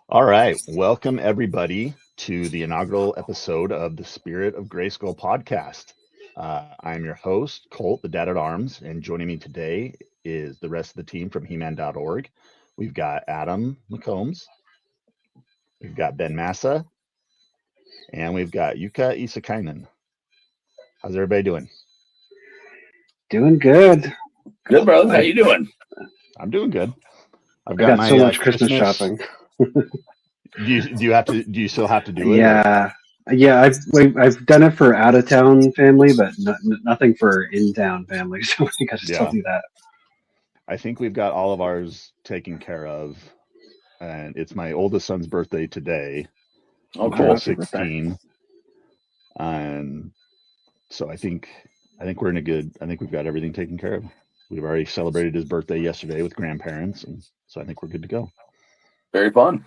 All right. Welcome, everybody, to the inaugural episode of the Spirit of Grayskull Podcast. I'm your host, Colt, the Dad at Arms, and joining me today is the rest of the team from He-Man.org. We've got Adam McCombs, we've got Ben Massa, and we've got Yuka Isakainen. How's everybody doing? Doing good. Good, brother. How you doing? I'm doing good. I've got my, so much Christmas shopping. Do you still have to do it? Yeah. I've done it for out of town family, but nothing for in town family. So I think I should still do that. I think we've got all of ours taken care of, and it's my oldest son's birthday today. Oh, cool. 16, and so I think we're in a good. I think we've got everything taken care of. We've already celebrated his birthday yesterday with grandparents, and so I think we're good to go. Very fun.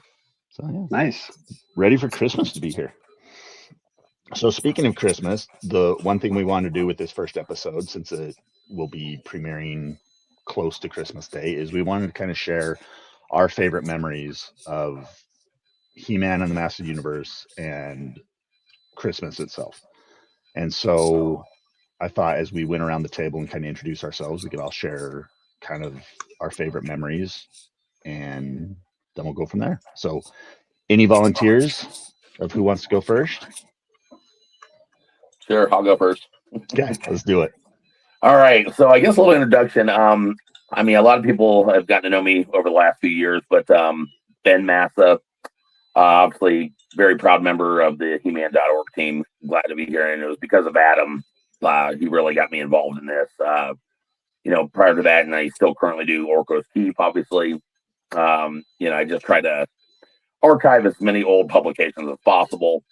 So yeah, nice. Ready for Christmas to be here. So speaking of Christmas, the one thing we want to do with this first episode, since it will be premiering close to Christmas Day, is we wanted to kind of share our favorite memories of He-Man and the Master Universe and Christmas itself. And so I thought as we went around the table and kind of introduce ourselves, we could all share kind of our favorite memories, and then we'll go from there. So any volunteers of who wants to go first? Sure, I'll go first. Okay, let's do it. All right. So I guess a little introduction. I mean, a lot of people have gotten to know me over the last few years, but Ben Massa, obviously very proud member of the He-Man.org team. Glad to be here. And it was because of Adam. He really got me involved in this. Prior to that, and I still currently do Orko's Keep, obviously. I just try to archive as many old publications as possible.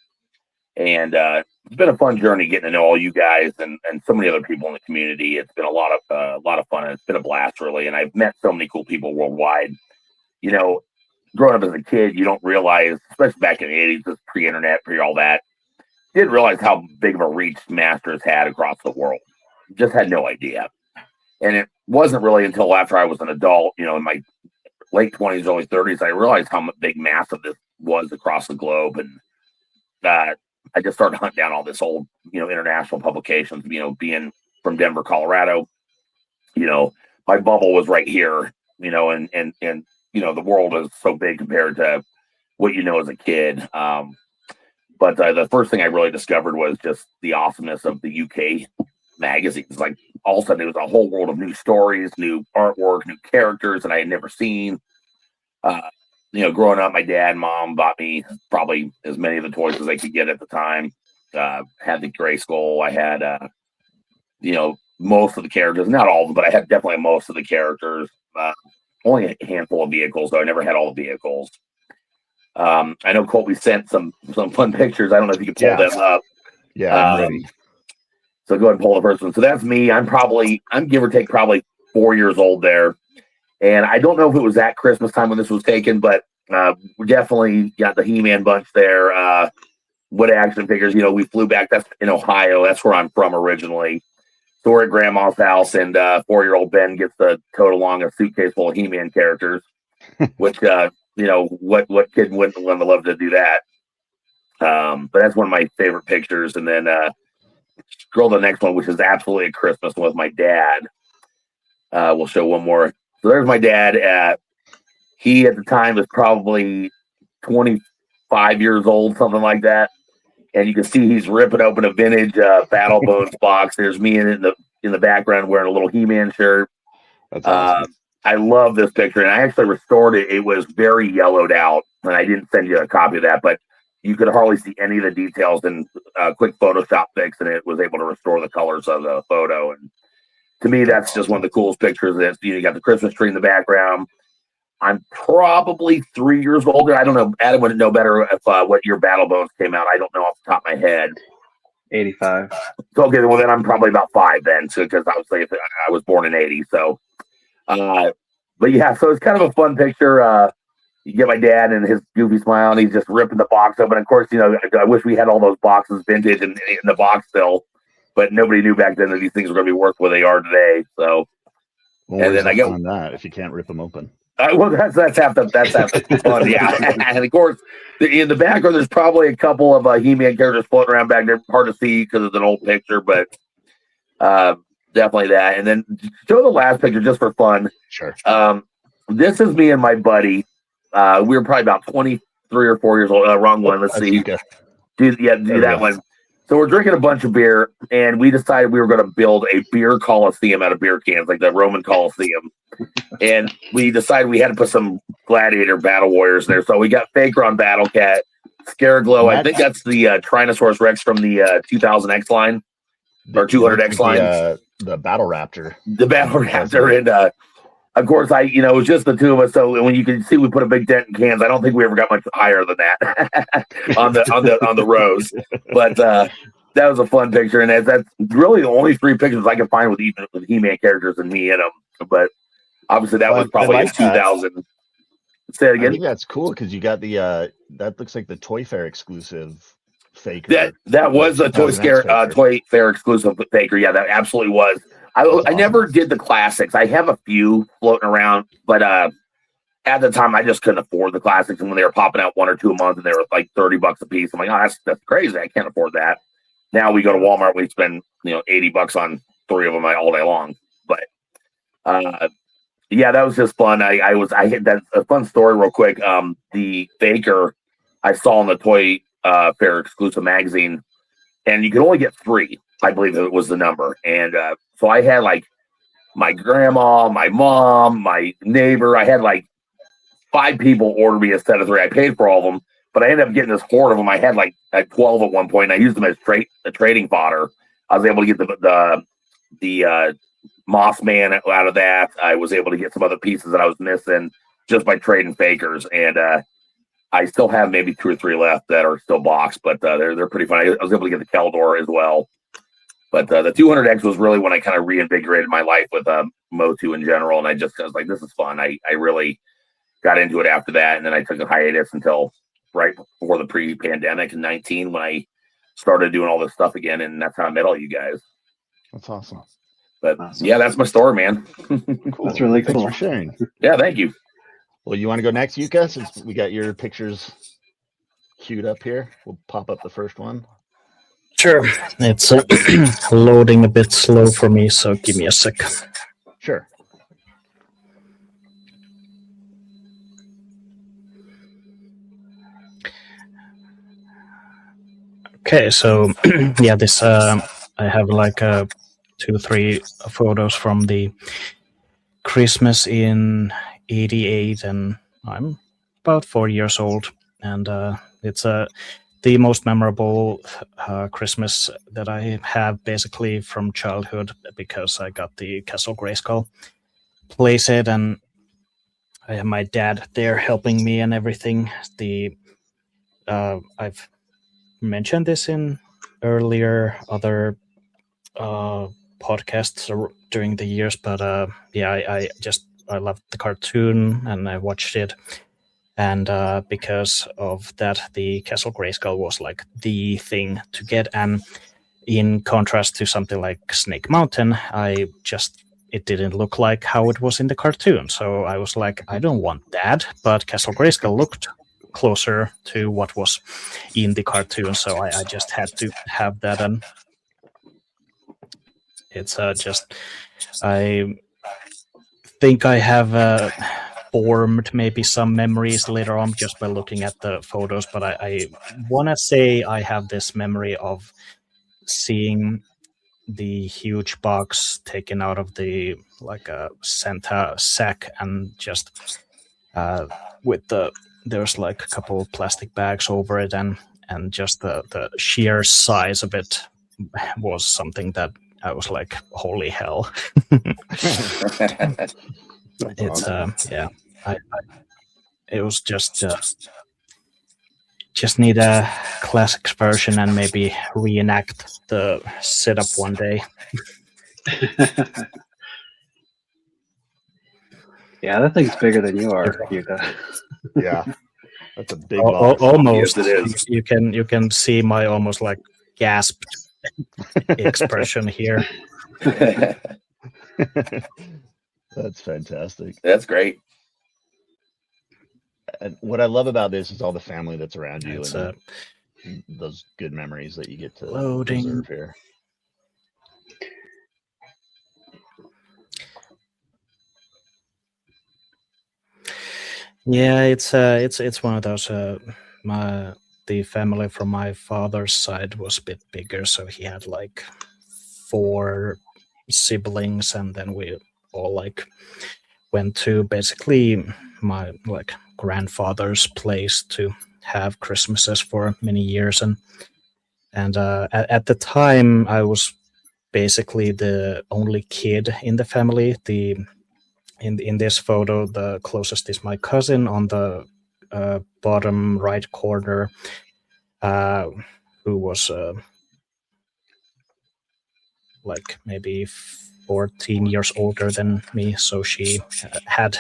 And it's been a fun journey getting to know all you guys and so many other people in the community. It's been a lot of fun. And it's been a blast, really. And I've met so many cool people worldwide. Growing up as a kid, you don't realize, especially back in the 80s, this pre-internet, pre-all that, didn't realize how big of a reach Masters had across the world. Just had no idea. And it wasn't really until after I was an adult, in my late 20s, early 30s, I realized how big, massive this was across the globe. And I just started hunting down all this old, international publications, being from Denver, Colorado. My bubble was right here, and the world is so big compared to what you know as a kid. But the first thing I really discovered was just the awesomeness of the UK magazines. Like, all of a sudden, there was a whole world of new stories, new artwork, new characters that I had never seen. Growing up, my dad and mom bought me probably as many of the toys as they could get at the time. Had the Grayskull. I had, most of the characters. Not all of them, but I had definitely most of the characters. Only a handful of vehicles, though. I never had all the vehicles. I know Colby sent some fun pictures. I don't know if you can pull them up. Yeah, I'm ready. So go ahead and pull the first one. So that's me. I'm give or take probably 4 years old there. And I don't know if it was at Christmas time when this was taken, but we definitely got the He-Man bunch there. What action figures, we flew back. That's in Ohio. That's where I'm from originally. So we're at Grandma's house, and 4-year-old Ben gets to tote along a suitcase full of He-Man characters, which, what kid wouldn't want to love to do that? But that's one of my favorite pictures. And then scroll to the next one, which is absolutely a Christmas one with my dad. We'll show one more. So there's my dad. He at the time was probably 25 years old, something like that. And you can see he's ripping open a vintage Battle Bones box. There's me in the background wearing a little He-Man shirt. That's awesome. I love this picture, and I actually restored it. It was very yellowed out, and I didn't send you a copy of that, but you could hardly see any of the details in a quick Photoshop fix, and it was able to restore the colors of the photo. And to me, that's just one of the coolest pictures. That you got the Christmas tree in the background. I'm probably 3 years older. I don't know. Adam would know better if what year Battle Bones came out. I don't know off the top of my head. 85. Okay, well then I'm probably about 5 then, because obviously I was born in 80. So, but yeah, so it's kind of a fun picture. You get my dad and his goofy smile, and he's just ripping the box open. Of course, I wish we had all those boxes vintage and in the box still, but nobody knew back then that these things were going to be worth what they are today. So, Well, and then I get on that if you can't rip them open. Well, that's half the fun, yeah. And of course, in the background, there's probably a couple of He-Man characters floating around back there. Hard to see because it's an old picture, but definitely that. And then show the last picture just for fun. Sure. This is me and my buddy. We were probably about 23 or 4 years old. Wrong one. Let's see. Do that one. So we're drinking a bunch of beer, and we decided we were going to build a beer coliseum out of beer cans, like the Roman Coliseum. And we decided we had to put some gladiator battle warriors there. So we got Faker on Battle Cat, Scaraglow. I think that's the Tyrannosaurus Rex from the 2000X line or 200X line. The Battle Raptor. The Battle Raptor, and of course, it was just the two of us. So when you can see, we put a big dent in cans. I don't think we ever got much higher than that on the rows. But that was a fun picture, and that's really the only 3 pictures I can find with He-Man characters and me in them. But obviously, that was probably in 2000. Say it again. I think that's cool because you got the that looks like the Toy Fair exclusive Faker. That was a Toy Fair exclusive Faker. Yeah, that absolutely was. I never did the classics. I have a few floating around, but at the time I just couldn't afford the classics. And when they were popping out 1 or 2 a month, and they were like $30 a piece, I'm like, oh, that's crazy. I can't afford that. Now we go to Walmart, we spend $80 on 3 of them all day long. But yeah, that was just fun. I hit that a fun story real quick. The Faker I saw in the Toy Fair exclusive magazine, and you could only get 3. I believe it was the number. And so I had like my grandma, my mom, my neighbor. I had like 5 people order me a set of 3. I paid for all of them, but I ended up getting this horde of them. I had like 12 at one point, and I used them as trading fodder. I was able to get the Moss Man out of that. I was able to get some other pieces that I was missing just by trading Fakers. And I still have maybe 2 or 3 left that are still boxed, but they're pretty fun. I was able to get the Keldor as well. But the 200X was really when I kind of reinvigorated my life with MOTU in general. And I was like, this is fun. I really got into it after that. And then I took a hiatus until right before the pre-pandemic in 19 when I started doing all this stuff again. And that's how I met all you guys. That's awesome. But yeah, that's my story, man. Cool. That's really cool. Thanks for sharing. Yeah, thank you. Well, you want to go next, Yuka, since we got your pictures queued up here? We'll pop up the first one. Sure. It's loading a bit slow for me, so give me a sec. Sure. Okay, so yeah, this I have like 2-3 photos from the Christmas in '88, and I'm about 4 years old, and it's the most memorable Christmas that I have basically from childhood, because I got the Castle Grayskull playset, and I have my dad there helping me and everything. I've mentioned this in earlier other podcasts during the years, but I loved the cartoon and I watched it. And because of that, the Castle Grayskull was like the thing to get. And in contrast to something like Snake Mountain, it didn't look like how it was in the cartoon. So I was like, I don't want that. But Castle Grayskull looked closer to what was in the cartoon. So I just had to have that. And it's I think I have formed maybe some memories later on just by looking at the photos, but I want to say I have this memory of seeing the huge box taken out of the like a Santa sack, and just there's like a couple of plastic bags over it, and just the sheer size of it was something that I was like, holy hell. It's yeah. It was just need a classics version and maybe reenact the setup one day. Yeah, that thing's bigger than you are, Yuka. Yeah, that's a big box. Almost. Yes, it is. You can see my almost like gasped expression here. That's fantastic. That's great. And what I love about this is all the family that's around you It's and those good memories that you get to loading. preserve here. Yeah, it's one of those. The family from my father's side was a bit bigger, so he had like 4 siblings, and then we all like went to basically my like grandfather's place to have Christmases for many years, and at the time I was basically the only kid in the family. In this photo, the closest is my cousin on the bottom right corner, who was like maybe 14 years older than me, so she had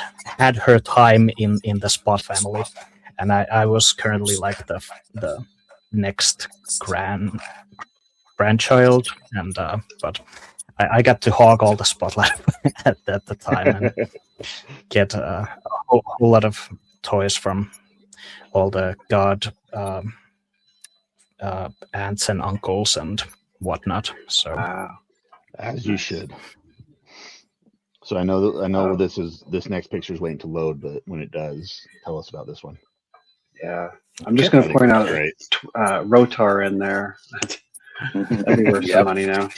her time in the Spot family, and I was currently like the next grandchild, and but I got to hog all the spotlight at the time and get a whole lot of toys from all the aunts and uncles and whatnot. So as you should. So I know this next picture is waiting to load, but when it does, tell us about this one. Yeah, I'm just going to point out Rotar in there. That'd be worth some money now.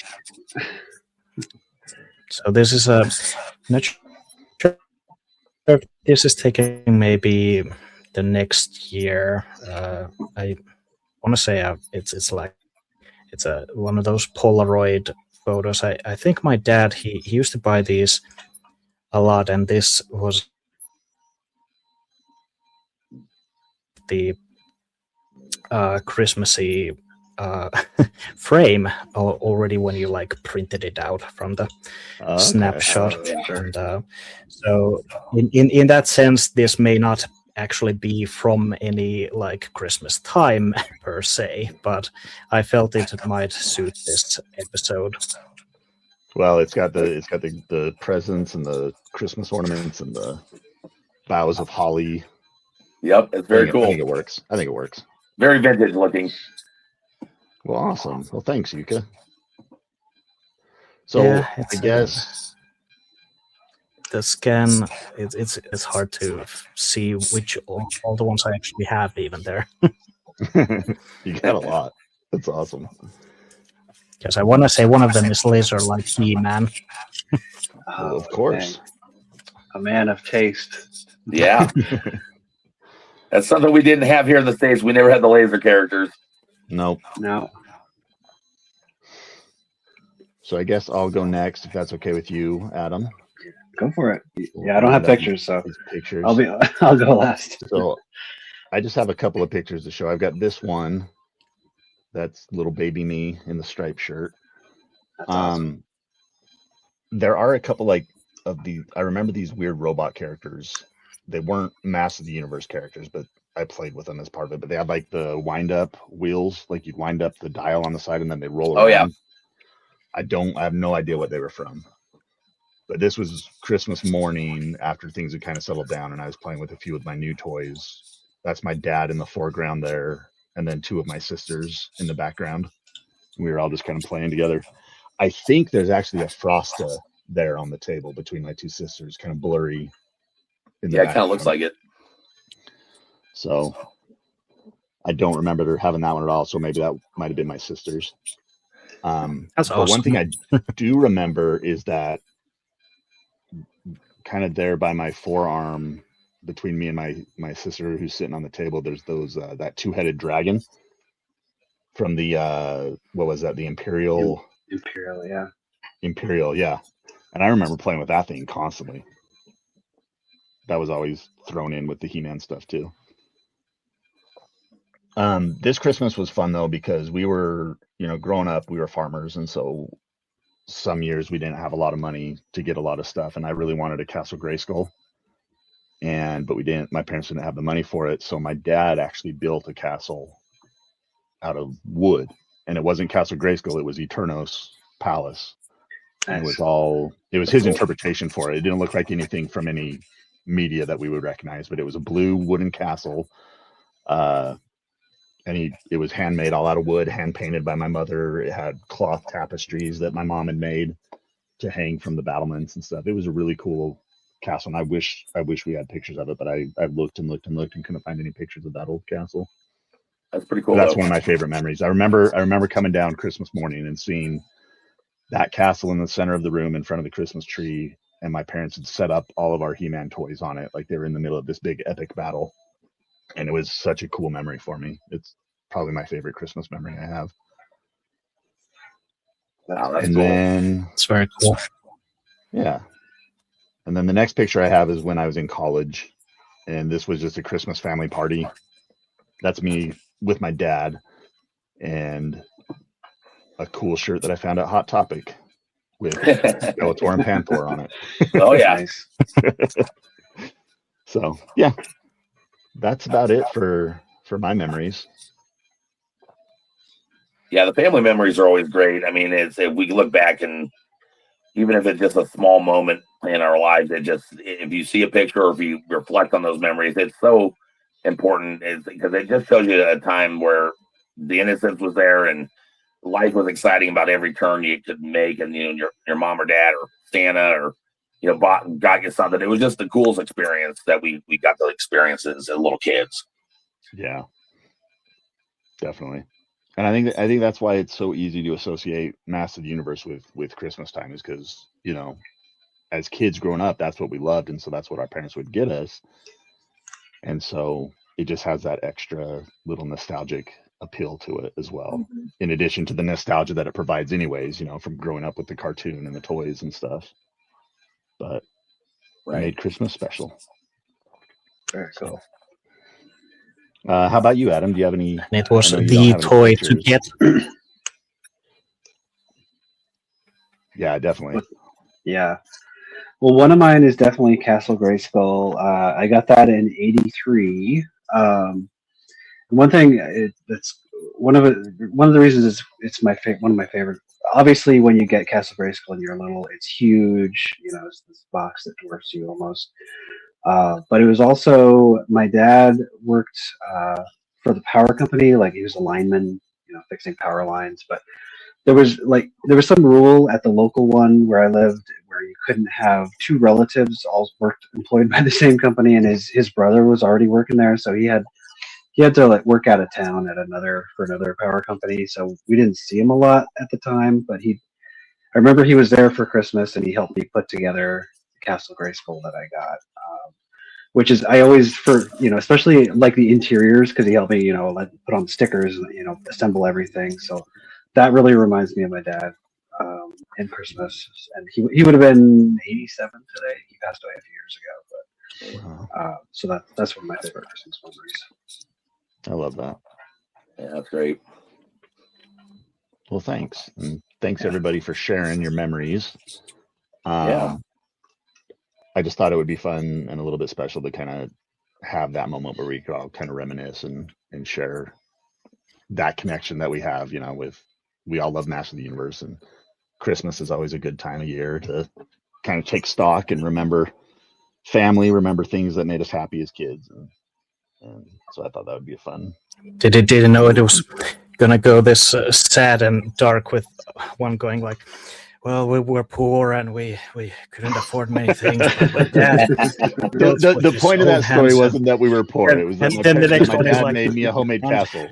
So this is not sure if this is taken maybe the next year. I want to say it's one of those Polaroid photos. I think my dad he used to buy these a lot, and this was the Christmassy frame already when you like printed it out from the snapshot. And so in that sense, this may not actually be from any like Christmas time per se, but I felt it might suit this episode. Well, it's got the presents and the Christmas ornaments and the boughs of holly. Yep, it's very cool. I think it works. Very vintage looking. Well, awesome. Well, thanks, Yuka. So yeah, I guess the scan it's hard to see which all the ones I actually have even there. You got a lot. That's awesome. Because I want to say one of them is Laser like He-Man. Well, of course. Man. A man of taste. Yeah. That's something we didn't have here in the States. We never had the laser characters. Nope. No. So I guess I'll go next if that's okay with you, Adam. Go for it. Yeah, I don't have pictures, so pictures. I'll go last. So I just have a couple of pictures to show. I've got this one. That's little baby me in the striped shirt. That's awesome. There are a couple I remember these weird robot characters. They weren't Master of the Universe characters, but I played with them as part of it. But they had like the wind up wheels, like you'd wind up the dial on the side and then they roll around. Oh yeah. I have no idea what they were from. But this was Christmas morning after things had kind of settled down, and I was playing with a few of my new toys. That's my dad in the foreground there, and then 2 of my sisters in the background. We were all just kind of playing together. I think there's actually a Frosta there on the table between my 2 sisters, kind of blurry. Yeah, it kind of looks like it. So I don't remember having that one at all. So maybe that might have been my sister's. That's awesome. One thing I do remember is that kind of there by my forearm between me and my sister who's sitting on the table, there's those that 2-headed dragon from the what was that? The Imperial, yeah. Imperial, yeah. And I remember playing with that thing constantly. That was always thrown in with the He-Man stuff too. This Christmas was fun though, because we were, growing up, we were farmers. And so some years we didn't have a lot of money to get a lot of stuff. And I really wanted a Castle Grayskull. But my parents didn't have the money for it. So my dad actually built a castle out of wood, and it wasn't Castle Grayskull. It was Eternos Palace. Nice. And it was his interpretation for it. It didn't look like anything from any media that we would recognize, but it was a blue wooden castle. And it was handmade, all out of wood, hand painted by my mother. It had cloth tapestries that my mom had made to hang from the battlements and stuff. It was a really cool castle, and I wish we had pictures of it, but I looked and couldn't find any pictures of that old castle. That's pretty cool. But that's one of my favorite memories. I remember coming down Christmas morning and seeing that castle in the center of the room in front of the Christmas tree, and my parents had set up all of our He-Man toys on it, like they were in the middle of this big epic battle. And it was such a cool memory for me. It's probably my favorite Christmas memory I have. Wow, that's and cool. then It's very cool. Yeah. And then the next picture I have is when I was in college, and this was just a Christmas family party. That's me with my dad and a cool shirt that I found at Hot Topic with Skeletor and Panther on it. Oh yeah. Nice. So yeah, that's about it for my memories. Yeah, the family memories are always great. I mean, if we look back, and even if it's just a small moment in our lives, if you see a picture or if you reflect on those memories, it's so important, because it just shows you a time where the innocence was there and life was exciting about every turn you could make, and your mom or dad or Santa or got you something. It was just the coolest experience that we got to experience as little kids. Yeah, definitely. And I think that's why it's so easy to associate Master of the Universe with Christmas time, is because, as kids growing up, that's what we loved. And so that's what our parents would get us. And so it just has that extra little nostalgic appeal to it as well. Mm-hmm. In addition to the nostalgia that it provides anyways, from growing up with the cartoon and the toys and stuff. But it made Christmas special. Very cool. How about you, Adam? Do you have any? And it was the toy to get. Yeah, definitely. Yeah. Well, one of mine is definitely Castle Grayskull. I got that in '83. One thing that's one of the reasons it's one of my favorite. Obviously, when you get Castle Grayskull and you're little, it's huge. It's this box that dwarfs you almost. But it was also, my dad worked for the power company, like he was a lineman, fixing power lines. But there was some rule at the local one where I lived where you couldn't have two relatives all employed by the same company, and his brother was already working there, so he had to work out of town for another power company. So we didn't see him a lot at the time, but I remember he was there for Christmas and he helped me put together the Castle Grayskull that I got. Which is, I always, especially like the interiors, because he helped me, put on stickers and, assemble everything. So that really reminds me of my dad in Christmas. And he would have been 87 today. He passed away a few years ago. But so that's one of my favorite Christmas memories. I love that. Yeah, that's great. Well, thanks. And thanks everybody for sharing your memories. I just thought it would be fun and a little bit special to kind of have that moment where we could all kind of reminisce and share that connection that we have, we all love Master of the Universe, and Christmas is always a good time of year to kind of take stock and remember family, remember things that made us happy as kids. And so I thought that would be a fun. Didn't know it was going to go this sad and dark, with one going like, well, we were poor and we couldn't afford many things. But the point of that story wasn't that we were poor. It was that my dad made me a homemade castle.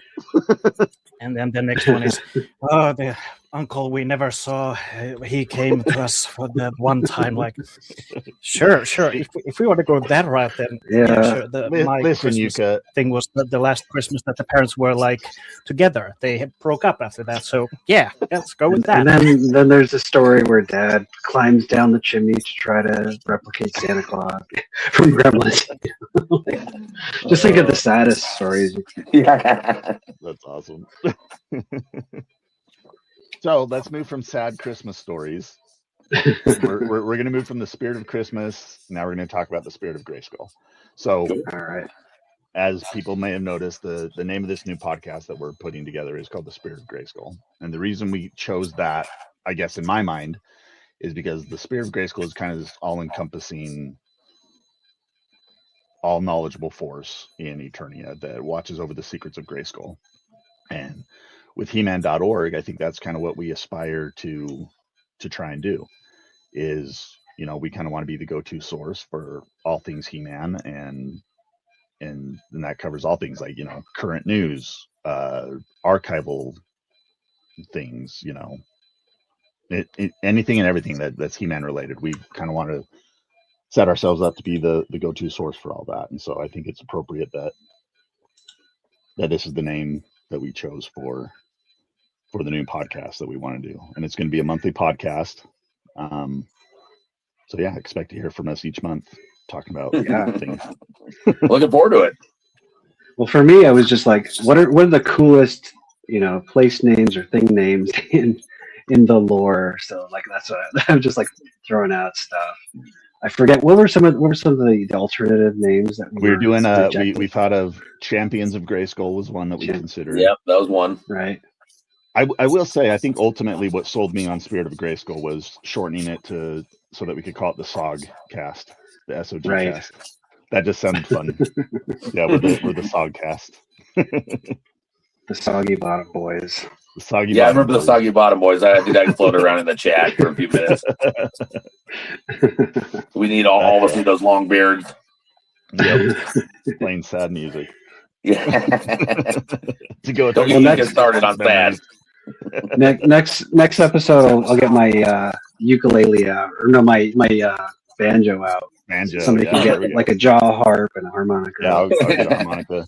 And then the next one is, the uncle we never saw. He came to us for that one time. Like, sure. If we want to go that route, then sure. My Christmas Yuka thing was the last Christmas that the parents were together. They broke up after that. So yeah, let's go with that. And then there's a story where Dad climbs down the chimney to try to replicate Santa Claus from Gremlins. Just think of the saddest stories. Yeah, that's awesome. So let's move from sad Christmas stories. We're going to move from the spirit of Christmas. Now we're going to talk about the spirit of Grayskull. So, all right. As people may have noticed, the name of this new podcast that we're putting together is called the Spirit of Grayskull. And the reason we chose that, I guess, in my mind, is because the Spirit of Grayskull is kind of this all-encompassing all knowledgeable force in Eternia that watches over the secrets of Grayskull. And with He-Man.org, I think that's kind of what we aspire to try and do. Is, you know, we kind of want to be the go-to source for all things He-Man, and that covers all things like, you know, current news, archival things, you know, anything and everything that's He-Man related. We kind of want to set ourselves up to be the go-to source for all that. And so I think it's appropriate that this is the name that we chose for the new podcast that we want to do. And it's going to be a monthly podcast. So yeah, expect to hear from us each month talking about things. Looking forward to it. Well, for me, I was just like, what are the coolest, you know, place names or thing names in the lore? So like that's what I'm just like throwing out stuff. I forget what were some of the alternative names that we were doing. We thought of Champions of Grayskull was one that we considered. Yep, that was one. Right. I will say, I think ultimately what sold me on Spirit of Grayskull was shortening it so that we could call it the SOG cast, the SOG cast. That just sounded fun. Yeah, we're the SOG cast. The Soggy Bottom Boys. I remember the Soggy Bottom Boys. I think I floated around in the chat for a few minutes. We need all of us need those long beards. Yep. Playing sad music. Yeah. To go with Don't even get started on sad. Next episode, I'll get my ukulele out, or no, my banjo out. Banjo. Somebody can get like a jaw harp and a harmonica. Yeah, I'll get a harmonica.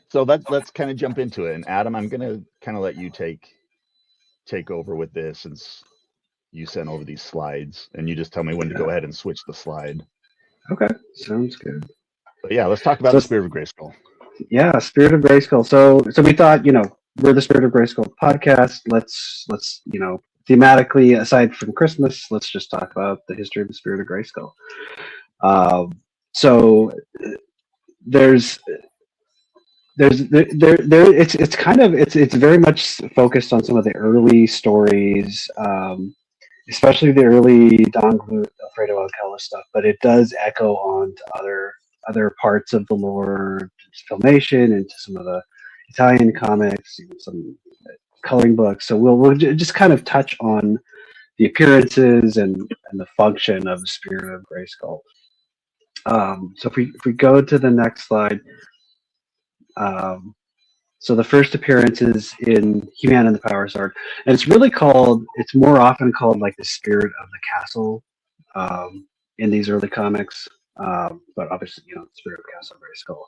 So let's kind of jump into it. And Adam, I'm gonna kind of let you take over with this, since you sent over these slides, and you just tell me when to go ahead and switch the slide. Okay, sounds good. But yeah, let's talk about the Spirit of Grayskull. Yeah, Spirit of Grayskull. So we thought, you know, we're the Spirit of Grayskull podcast. Let's you know, thematically, aside from Christmas, let's just talk about the history of the Spirit of Grayskull. So there's it's kind of it's very much focused on some of the early stories, especially the early Don Bluth, Alfredo Alcala stuff, but it does echo on to other parts of the lore, Filmation, into some of the Italian comics, even some coloring books. So we'll just kind of touch on the appearances and the function of the Spirit of Grayskull. So if we go to the next slide. So the first appearance is in He-Man and the Power Sword, and it's more often called like the Spirit of the Castle in these early comics, but obviously, you know, Spirit of Castle Grayskull.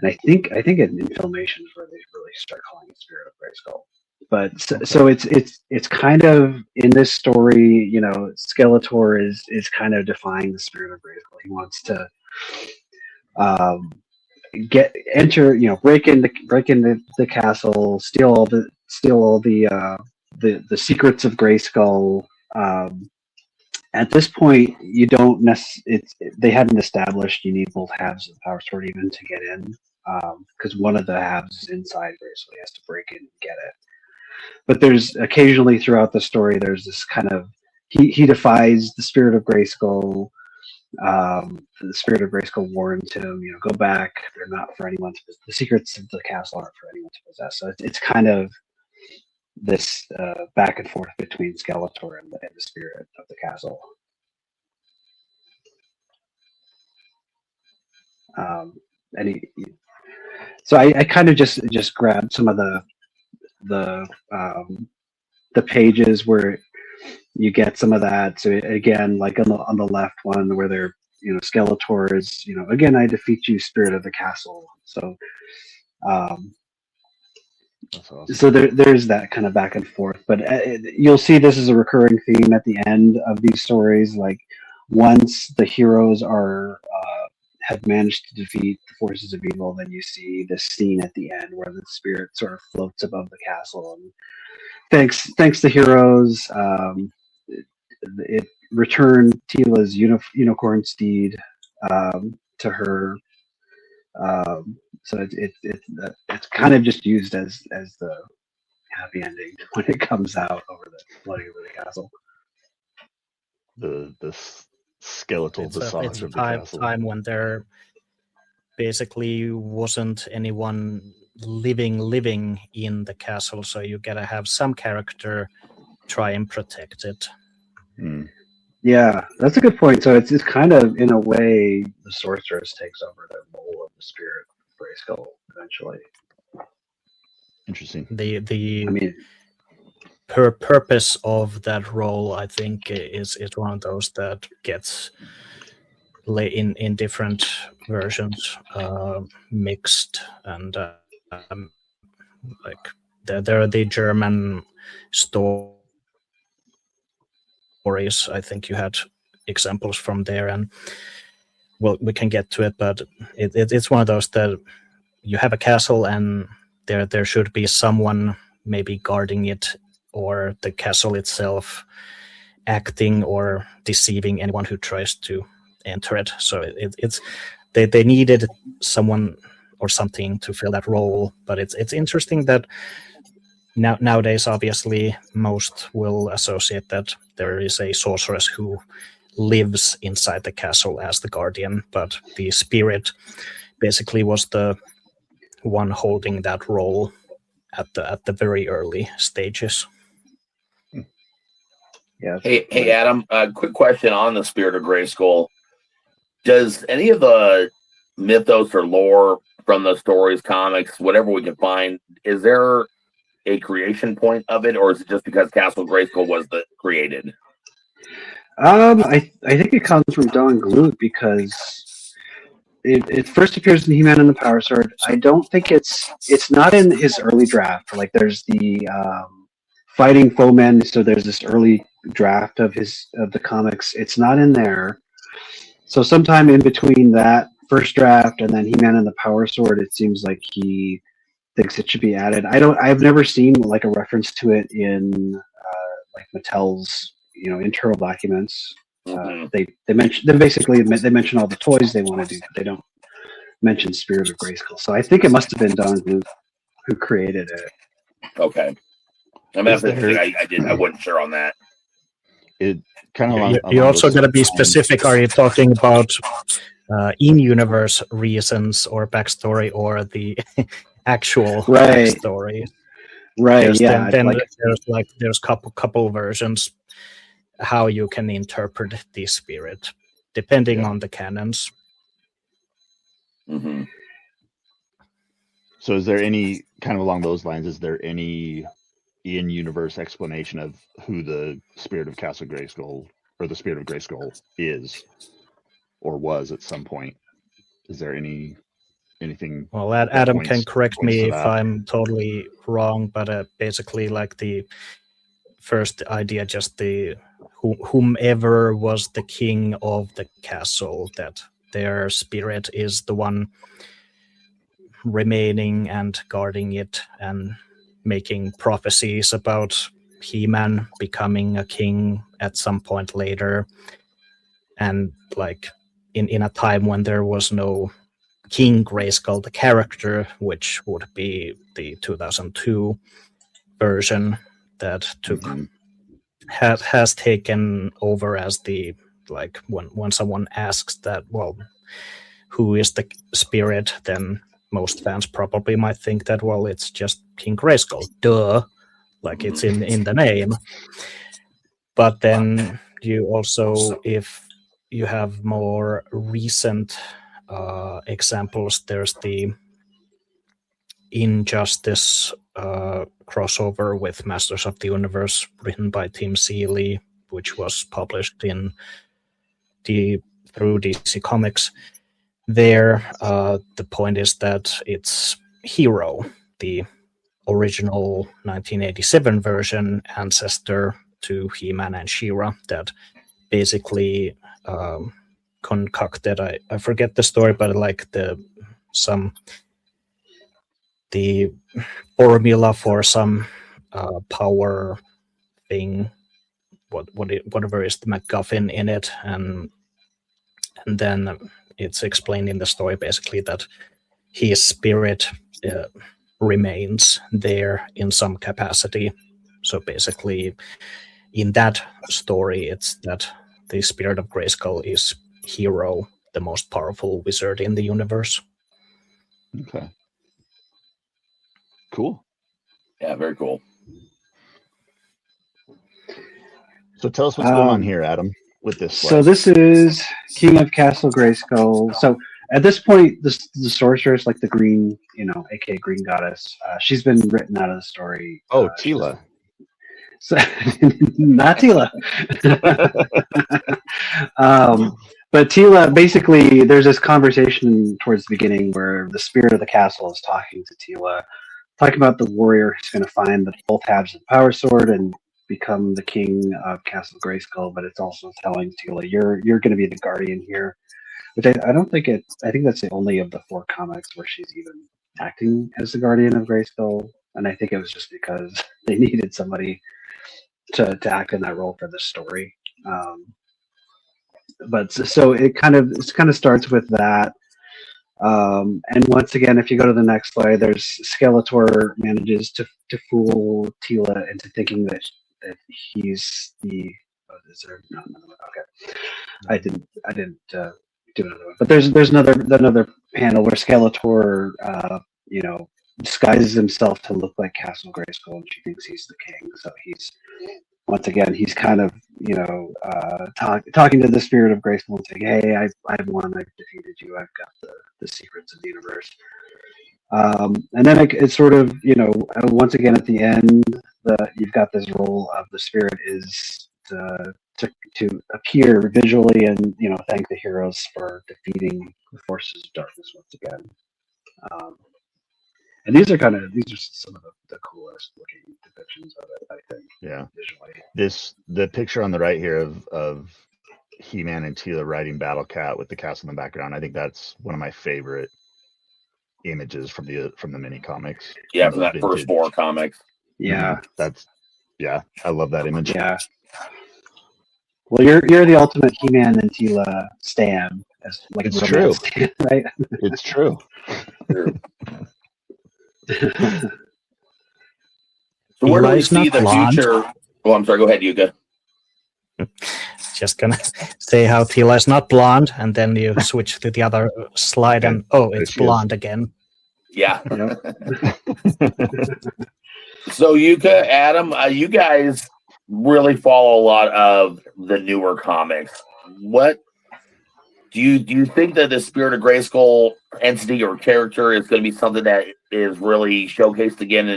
And I think in Filmation is where they really start calling it Spirit of Grayskull. But so it's kind of in this story, you know, Skeletor is kind of defying the Spirit of Grayskull. He wants to break in the castle, steal all the secrets of Grayskull. At this point, you don't they hadn't established you need both halves of the Power Sword even to get in, because one of the halves is inside Grayskull. He has to break in and get it. But there's occasionally throughout the story, there's this kind of he defies the Spirit of Grayskull. The Spirit of Grayskull warns him, you know, go back. They're not for anyone to possess. The secrets of the castle aren't for anyone to possess. So it's kind of this back and forth between Skeletor and the spirit of the castle. So I kind of just grabbed some of the pages where you get some of that. So again, like on the left one where they're, you know, Skeletor is, you know, again, I defeat you, Spirit of the Castle. So That's awesome. so there's that kind of back and forth, but you'll see this is a recurring theme at the end of these stories. Like once the heroes have managed to defeat the forces of evil, then you see this scene at the end where the spirit sort of floats above the castle, and thanks to heroes, it returned Tila's unicorn steed to her. So it's kind of just used as the happy ending when it comes out over the floating over the castle. skeletal it's a visage of the castle. time when there basically wasn't anyone living in the castle, so you gotta have some character try and protect it. Yeah, that's a good point. So it's kind of, in a way, the sorceress takes over the role of the Spirit of Grayskull eventually. Interesting. The purpose of that role, I think, is one of those that gets in different versions mixed, and like there are the German stories. I think you had examples from there, and well, we can get to it, but it's one of those that you have a castle and there should be someone maybe guarding it, or the castle itself acting or deceiving anyone who tries to enter it. So they needed someone or something to fill that role. But it's interesting that nowadays, obviously, most will associate that there is a sorceress who lives inside the castle as the guardian, but the spirit basically was the one holding that role at the very early stages. Yeah. Hey, Adam. Quick question on the Spirit of Grayskull. Does any of the mythos or lore from the stories, comics, whatever we can find, is there a creation point of it, or is it just because Castle Grayskull was created? I think it comes from Don Gluck, because it first appears in He-Man and the Power Sword. I don't think it's not in his early draft. Like, there's the Fighting Foemen, so there's this early draft of the comics. It's not in there. So sometime in between that first draft and then He-Man and the Power Sword, it seems like he thinks it should be added. I've never seen like a reference to it in like Mattel's internal documents. They mention all the toys they want to do, but they don't mention Spirit of Grayskull. So I think it must have been Don Gluck who created it. Okay. I mean, I wasn't sure on that. It kind of. You also got to be specific. Are you talking about in-universe reasons or backstory, or the actual backstory? Right. Yeah. Then there's couple versions how you can interpret the spirit depending on the canons. Mm-hmm. So, is there any kind of along those lines? Is there any in-universe explanation of who the Spirit of Castle Grayskull or the Spirit of Grayskull is or was at some point? Is there anything? Well, Adam can correct me if I'm totally wrong, but basically, like, the first idea, just the whomever was the king of the castle, that their spirit is the one remaining and guarding it and making prophecies about He-Man becoming a king at some point later, and like in a time when there was no King Grayskull, the character, which would be the 2002 version that has taken over as the, like, when someone asks that, well, who is the spirit, then most fans probably might think that, well, it's just King Grayskull, duh, like it's in the name. But then you also, if you have more recent examples, there's the Injustice crossover with Masters of the Universe, written by Tim Seeley, which was published through DC Comics. There, the point is that it's Hero, the original 1987 version, ancestor to He-Man and She-Ra, that basically concocted, I forget the story, but like the formula for some power thing, whatever is the MacGuffin in it, and then it's explained in the story basically that his spirit remains there in some capacity. So basically, in that story, it's that the Spirit of Grayskull is Hero, the most powerful wizard in the universe. Okay. Cool. Yeah, very cool. So tell us what's going on here, Adam, with this. So this is King of Castle Grayskull. So at this point, the sorceress, like the green, aka Green Goddess, she's been written out of the story. Oh, Tila. So, not Tila. But Tila, basically, there's this conversation towards the beginning where the spirit of the castle is talking to Tila, talking about the warrior who's going to find the full tabs of the power sword and become the king of Castle Grayskull. But it's also telling Tila, you're going to be the guardian here. Which I don't think I think that's the only of the 4 comics where she's even acting as the guardian of Grayskull. And I think it was just because they needed somebody to act in that role for the story. But so it kind of starts with that. And once again, if you go to the next slide, there's Skeletor manages to fool Tila into thinking that he's the. Oh, is there no? Okay, I didn't do another one. But there's another panel where Skeletor, disguises himself to look like Castle Grayskull, and she thinks he's the king. So he's he's kind of talking to the Spirit of Grayskull and saying, "Hey, I've won. I've defeated you. I've got the secrets of the universe." And then it sort of once again at the end, you've got this role of the Spirit is to appear visually and thank the heroes for defeating the forces of darkness once again. And these are some of the coolest looking depictions of it, I think. Yeah. Visually. The picture on the right here of He-Man and Tila riding Battle Cat with the castle in the background, I think that's one of my favorite images from the mini comics. Yeah, from that first 4 comics. Yeah. I love that image. Yeah. Well, you're the ultimate He-Man and Tila stan. It's true. Stan, right? It's true. So where do we Eli's see not the blonde. future? Oh, I'm sorry. Go ahead, Yuka. Just gonna say how Tila is not blonde, and then you switch to the other slide, and it's blonde again. Yeah. So Yuka, Adam, you guys really follow a lot of the newer comics. What do you think that the Spirit of Grayskull entity or character is going to be something that is really showcased again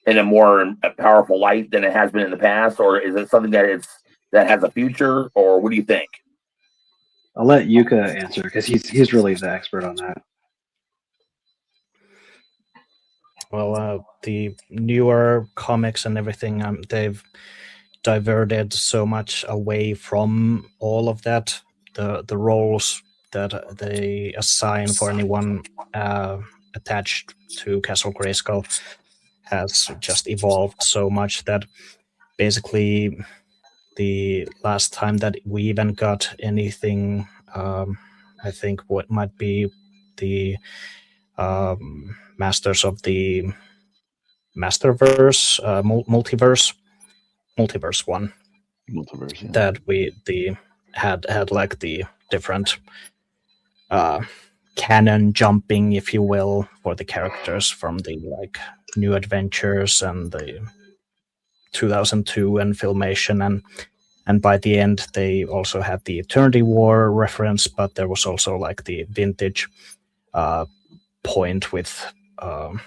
in a more powerful light than it has been in the past, or is it something that has a future, or what do you think? I'll let Yuka answer because he's really the expert on that. Well, the newer comics and everything, they've diverted so much away from all of that. The roles that they assign for anyone attached to Castle Grayskull has just evolved so much that basically the last time that we even got anything, I think what might be the Masters of the Masterverse, multiverse one. Multiverse, yeah. That we had like the different canon jumping, if you will, for the characters from the like New Adventures and the 2002 and Filmation, and by the end they also had the Eternity War reference, but there was also like the vintage point with the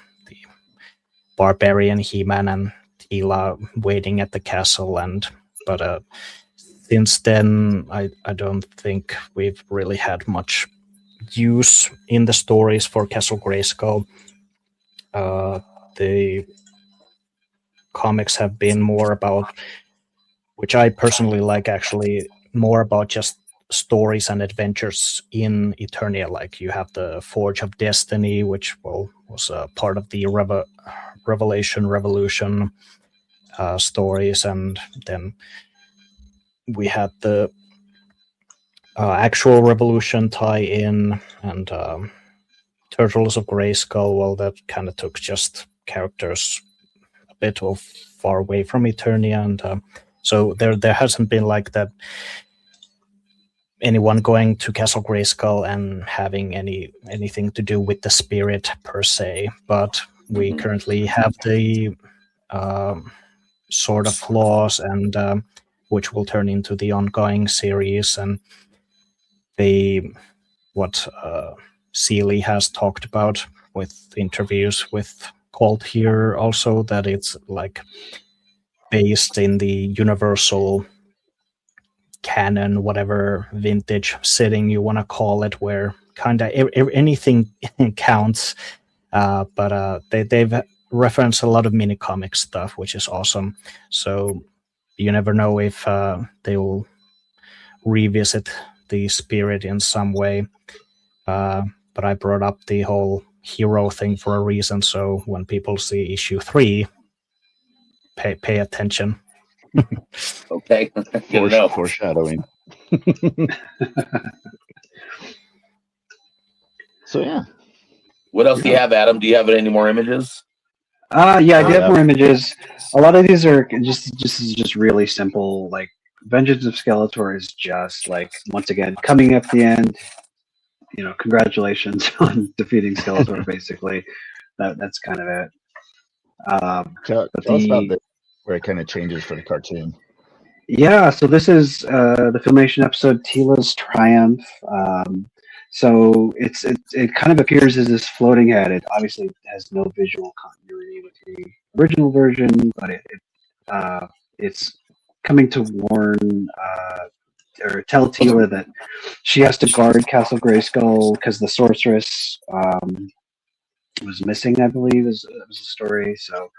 barbarian He-Man and Tila waiting at the castle, but since then I don't think we've really had much use in the stories for Castle Grayskull. The comics have been more about, which I personally like, actually more about just stories and adventures in Eternia. Like you have the Forge of Destiny, which was a part of the Revolution stories, and then we had the actual Revolution tie-in and Turtles of Grayskull. Well, that kind of took just characters a bit far away from Eternia, and so there hasn't been like that anyone going to Castle Grayskull and having anything to do with the spirit per se, but we currently have the Sword of Laws, and which will turn into the ongoing series, and what Seeley has talked about with interviews with Colt here also, that it's like based in the universal canon, whatever vintage setting you want to call it, where kind of anything counts. But they've referenced a lot of mini comic stuff, which is awesome. So you never know if they will revisit the spirit in some way. But I brought up the whole hero thing for a reason. So when people see issue 3, pay attention. Okay. Foreshadowing. So yeah. What else do you have, Adam? Do you have any more images? Yeah, I do have more images. A lot of these are just really simple. Like Vengeance of Skeletor is just like, once again, coming up the end. You know, congratulations on defeating Skeletor. Basically, that's kind of it. Tell us about where it kind of changes for the cartoon. Yeah, so this is the Filmation episode Tila's Triumph. So it kind of appears as this floating head. It obviously has no visual continuity with the original version, but it's coming to warn or tell Tila that she has to guard Castle Grayskull because the sorceress was missing, I believe, was a story. So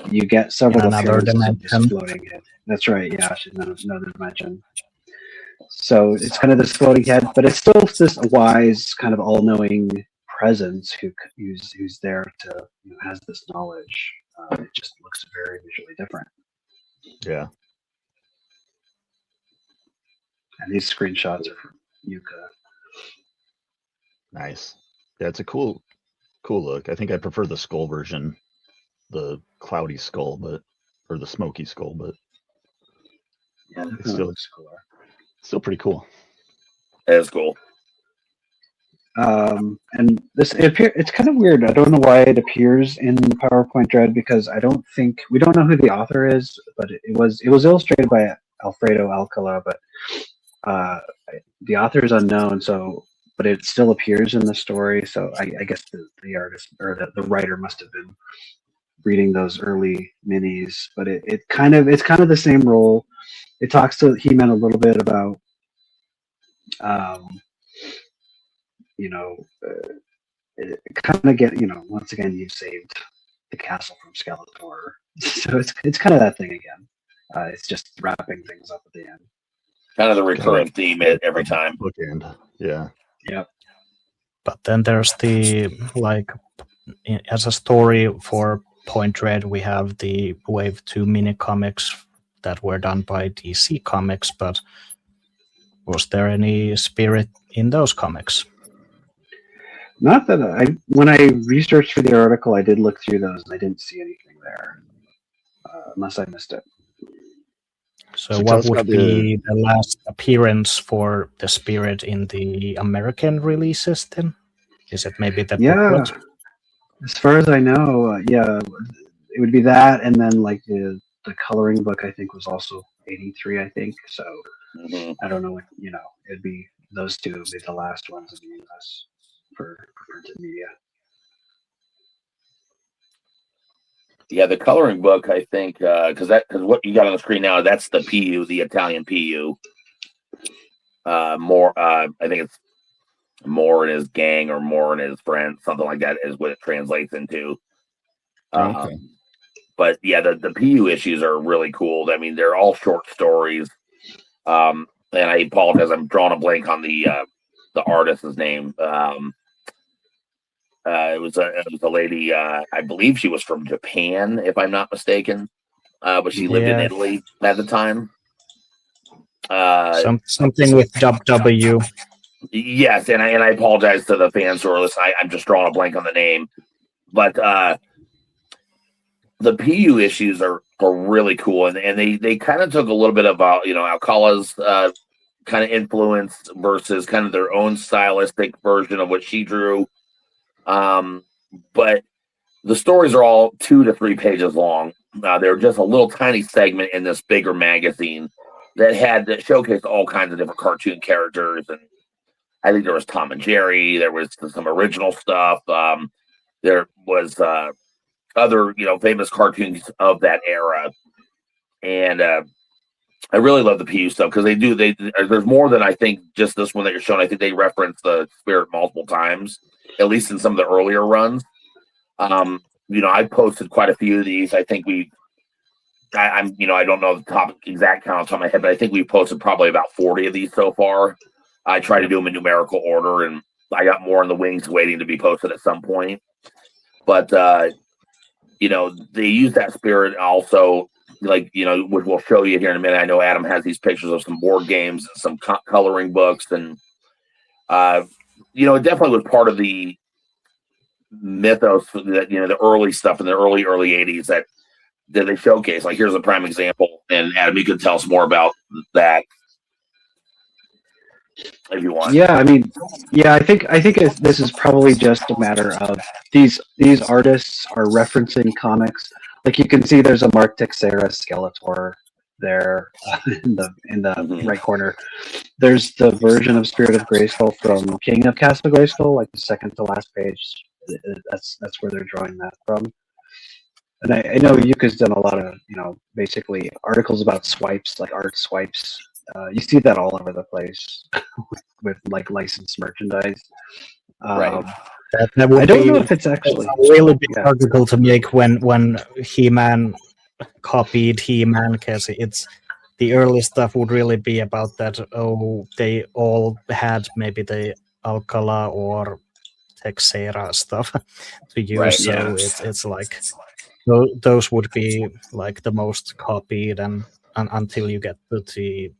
you get several another dimension. Floating head. That's right. Yeah, she's in another dimension. So it's kind of this floating head, but it's still this wise, kind of all-knowing presence who's there to has this knowledge. It just looks very visually different. Yeah. And these screenshots are from Yuka. Nice. Yeah, it's a cool look. I think I prefer the skull version, the cloudy skull, or the smoky skull, but yeah, it's still pretty cool. That is cool. And it's kind of weird. I don't know why it appears in the PowerPoint Dread, because we don't know who the author is, but it was illustrated by Alfredo Alcala, but the author is unknown. But it still appears in the story. So I guess the artist or the writer must have been reading those early minis. But it's kind of the same role. It talks to He-Man a little bit about, kind of get, once again, you've saved the castle from Skeletor. So it's kind of that thing again. It's just wrapping things up at the end. Kind of the recurring theme every time. Bookend. Yeah. Yep. But then there's as a story for Point Dread, we have the Wave 2 mini comics that were done by DC Comics, but was there any spirit in those comics? Not that when I researched for the article, I did look through those and I didn't see anything there, unless I missed it. So what would be the last appearance for the spirit in the American releases then? Is it maybe the booklet? As far as I know, it would be that, and then like the coloring book I think was also 83, I think. So I don't know, it'd be those two would be the last ones in the US for printed media. Yeah, the coloring book, I think, because what you got on the screen now, that's the PU, the Italian PU. I think it's More and his gang or More and his friends, something like that is what it translates into. Okay. But yeah, the PU issues are really cool. I mean, they're all short stories. And I apologize, I'm drawing a blank on the artist's name. It was a lady. I believe she was from Japan, if I'm not mistaken, but she lived in Italy at the time. Something with W. Yes, and I apologize to the fans who are listening. I'm just drawing a blank on the name, but the PU issues are really cool, and they kind of took a little bit of Alcala's kind of influenced versus kind of their own stylistic version of what she drew. But the stories are all 2 to 3 pages long. They're just a little tiny segment in this bigger magazine that showcased all kinds of different cartoon characters. And I think there was Tom and Jerry. There was some original stuff. There was other, famous cartoons of that era. And I really love the PU stuff because there's more than I think just this one that you're showing. I think they reference the Spirit multiple times, at least in some of the earlier runs. I posted quite a few of these. I think I don't know the exact count on my head, but I think we posted probably about 40 of these so far. I try to do them in numerical order, and I got more in the wings waiting to be posted at some point. But, they use that Spirit also, which we'll show you here in a minute. I know Adam has these pictures of some board games and some coloring books. And, it definitely was part of the mythos that, the early stuff in the early 80s that they showcase. Like, here's a prime example. And Adam, you could tell us more about that if you want. Yeah, I think this is probably just a matter of these artists are referencing comics. Like, you can see there's a Mark Teixeira Skeletor there in the right corner. There's the version of Spirit of Grayskull from King of Castle Grayskull, like the second to last page. That's where they're drawing that from. And I know Yuka's done a lot of, basically articles about swipes, like art swipes. You see that all over the place with like licensed merchandise. Right. That would I don't know if it's actually a really big article to make when He-Man copied He-Man, because it's the early stuff would really be about that. Oh, they all had maybe the Alcala or Teixeira stuff to use. Right, so yeah. it's like those would be like the most copied, and until you get to the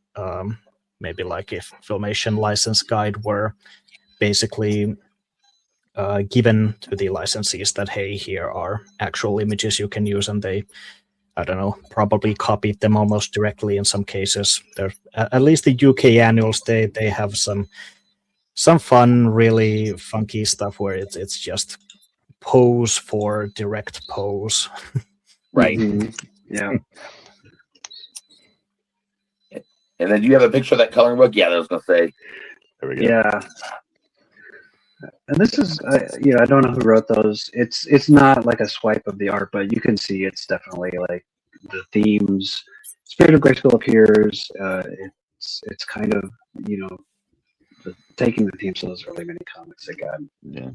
maybe like if Filmation license guide were basically given to the licensees that, hey, here are actual images you can use, and they, I don't know, probably copied them almost directly in some cases. There, at least the UK annuals, they have some fun, really funky stuff where it's just pose for direct pose. Right. Mm-hmm. Yeah. And then do you have a picture of that coloring book? Yeah, I was going to say. There we go. Yeah. And this is, I don't know who wrote those. It's not like a swipe of the art, but you can see it's definitely like the themes. Spirit of Grayskull appears. It's kind of, taking the themes of those early mini comics they got. Yeah.